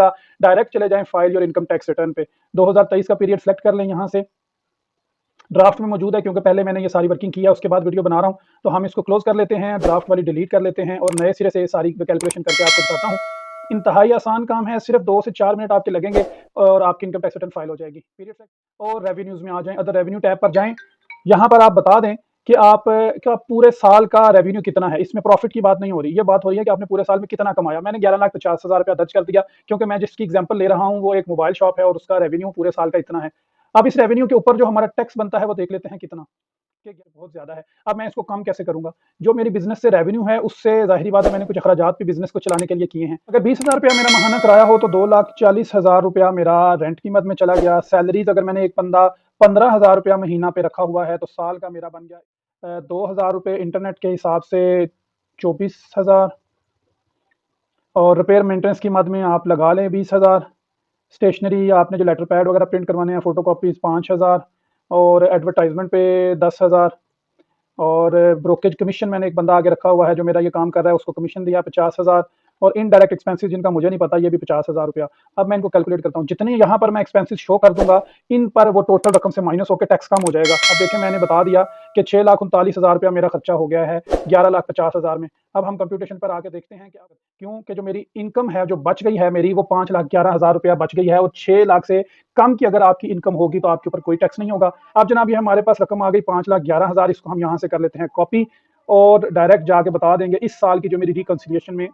Direct चले जाएं file और इनकम टैक्स रिटर्न पे। 2023 का पीरियड सेलेक्ट कर लें, यहाँ से ड्राफ्ट में मौजूद है क्योंकि पहले मैंने ये सारी वर्किंग किया, उसके बाद वीडियो बना रहा हूँ। तो हम इसको क्लोज कर लेते हैं, ड्राफ्ट वाली डिलीट कर लेते हैं और नए सिरे से सारी कैलकुलेशन करके आपको बताता हूँ। इंतहाई आसान काम है, सिर्फ 2 से 4 मिनट आपके लगेंगे और आपकी इनकम टैक्स रिटर्न फाइल हो जाएगी। पीरियड और रेवेन्यूज में आ जाएं, अदर रेवेन्यू टैब पर जाएं। यहाँ पर आप बता दें कि आप का पूरे साल का रेवेन्यू कितना है। इसमें प्रॉफिट की बात नहीं हो रही, ये बात हो रही है कि आपने पूरे साल में कितना कमाया। मैंने 11,50,000 रुपया दर्ज कर दिया क्योंकि मैं जिसकी एग्जांपल ले रहा हूँ वो एक मोबाइल शॉप है और उसका रेवेन्यू पूरे साल का इतना है। अब इस रेवेन्यू के ऊपर जो हमारा टैक्स बनता है वो देख लेते हैं कितना, बहुत ज्यादा है। अब मैं इसको कम कैसे करूंगा? जो मेरी बिजनेस से रेवेन्यू है उससे जाहिर बात है मैंने कुछ अखराजात भी बिजनेस को चलाने के लिए किए हैं। अगर 20,000 रुपया मेरा महाना किराया हो तो 2,40,000 रुपया मेरा रेंट की मद में चला गया। सैलरीज अगर मैंने एक बंदा 15,000 रुपया महीना पे रखा हुआ है तो साल का मेरा बन गया 2,000 रुपये। इंटरनेट के हिसाब से 24,000 और रिपेयर मेंटेनेंस की मद में आप लगा लें 20,000। स्टेशनरी आपने जो लेटर पैड वगैरह प्रिंट करवाने हैं, फोटो कॉपीज 5,000 और एडवर्टाइजमेंट पे 10,000 और ब्रोकेज कमीशन मैंने एक बंदा आगे रखा हुआ है जो मेरा ये काम कर रहा है, उसको कमीशन दिया 50,000 और इनडायरेक्ट एक्सपेंसेस जिनका मुझे नहीं पता ये भी 50,000 रुपया। अब मैं इनको कैलकुलेट करता हूँ, जितनी यहाँ पर मैं एक्सपेंसेस शो कर दूंगा इन पर वो टोटल रकम से माइनस होकर टैक्स कम हो जाएगा। अब देखिए मैंने बता दिया कि 6,39,000 रुपया मेरा खर्चा हो गया है 11,50,000 में। अब हम कंप्यूटेशन पर आके देखते हैं क्या, क्योंकि जो मेरी इनकम है जो बच गई है मेरी वो 5,11,000 रुपया बच गई है और 6 लाख से कम की अगर आपकी इनकम होगी तो आपके ऊपर कोई टैक्स नहीं होगा। अब जनाब ये हमारे पास रकम आ गई 5,11,000, इसको हम यहाँ से कर लेते हैं कॉपी और डायरेक्ट जाके बता देंगे इस साल की जो मेरी रिकंसिलिएशन में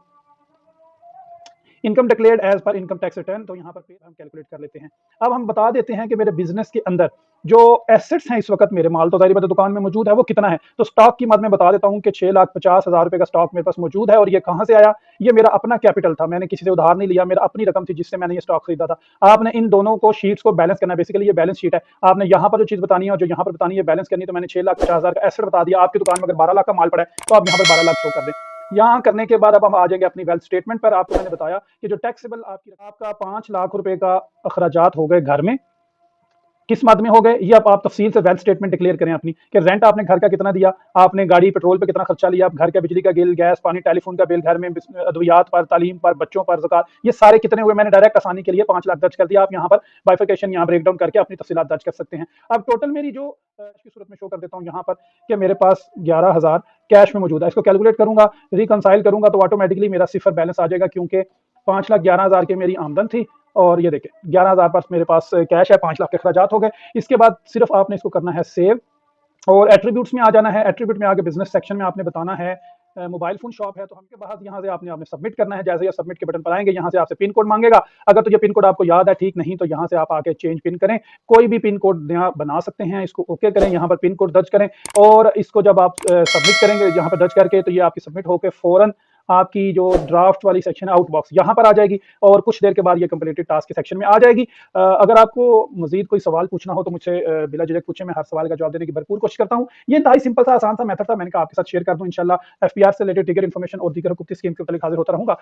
income declared as per income tax return, तो यहाँ पर फिर हम कैलकुलेट कर लेते हैं। अब हम बता देते हैं कि मेरे बिजनेस के अंदर जो एसेट्स हैं इस वक्त मेरे माल तो जाहिर बात है दुकान में मौजूद है वो कितना है। तो स्टॉक की मद में बता देता हूँ कि 6,50,000 रुपए का स्टॉक मेरे पास मौजूद है और ये कहाँ से आया? ये मेरा अपना कैपिटल था, मैंने किसी से उधार नहीं लिया, मेरा अपनी रकम थी जिससे मैंने ये स्टॉक खरीदा था। आपने इन दोनों को शीट्स को बैलेंस करना है, बेसिकली ये बैलेंस शीट है। आपने यहाँ पर जो चीज बतानी है और जो यहाँ पर बतानी है बैलेंस करनी है। तो मैंने 6,50,000 का एसेट बता दिया, आपकी दुकान में अगर 12 लाख का माल पड़ा है तो आप यहाँ पर 12 लाख शो कर दें। यहाँ करने के बाद अब हम आ जाएंगे अपनी वेल्थ स्टेटमेंट पर। आपको मैंने बताया कि जो टैक्सेबल आपका 5 लाख रुपए का अखराजात हो गए घर में, किस मद में हो गए ये अब आप तफसील से वेल्थ स्टेटमेंट डिक्लेयर करें अपनी, कि रेंट आपने घर का कितना दिया, आपने गाड़ी पेट्रोल पे कितना खर्चा लिया, घर का बिजली का बिल, गैस पानी टेलीफोन का बिल, घर में अद्वियात पर, तालीम पर, बच्चों पर ज़कात, ये सारे कितने हुए। मैंने डायरेक्ट आसानी के लिए 5 लाख दर्ज कर दिया। आप यहाँ पर बाइफिकेशन यहाँ ब्रेक डाउन करके अपनी तफसीलात दर्ज कर सकते हैं। अब टोटल मेरी जो की सूरत में शो कर देता हूँ यहाँ पर कि मेरे पास 11,000 कैश में मौजूद है। इसको कैलकुलेट करूंगा, रिकनसाइल करूंगा तो ऑटोमेटिकली मेरा सिफर बैलेंस आ जाएगा क्योंकि 5,11,000 की मेरी आमदन थी और ये देखें 11,000 पास मेरे पास कैश है, 5 लाख के अखराजात हो गए। इसके बाद सिर्फ आपने इसको करना है सेव और एट्रीब्यूट्स में आ जाना है। एट्रीब्यूट में आगे बिजनेस सेक्शन में आपने बताना है मोबाइल फोन शॉप है, तो हमके बाद यहाँ से आपने सबमिट करना है। जैसे ये सबमिट के बटन पर आएंगे यहाँ से आपसे पिन कोड मांगेगा। अगर तो ये पिन कोड आपको याद है ठीक, नहीं तो यहाँ से आप आके चेंज पिन करें, कोई भी पिन कोड यहाँ बना सकते हैं। इसको ओके करें, यहाँ पर पिन कोड दर्ज करें और इसको जब आप सबमिट करेंगे यहाँ पर दर्ज करके तो ये आपकी सबमिट होकर फौरन आपकी जो ड्राफ्ट वाली सेक्शन है आउटबॉक्स यहाँ पर आ जाएगी और कुछ देर के बाद ये कंप्लीटेड टास्क के सेक्शन में आ जाएगी। अगर आपको मजीद कोई सवाल पूछना हो तो मुझसे बिला झिझक पूछे, मैं हर सवाल का जवाब देने की भरपूर कोशिश करता हूँ। ये इंतहाई सिंपल सा आसान सा मेथड था, मैंने कहा आपके साथ शेयर कर दूं। इंशाल्लाह एफपीआर से रिलेटेड दीगर इन्फॉर्मेशन और दीगर हुकूकी स्कीम के तहत हाजिर होता रहूंगा।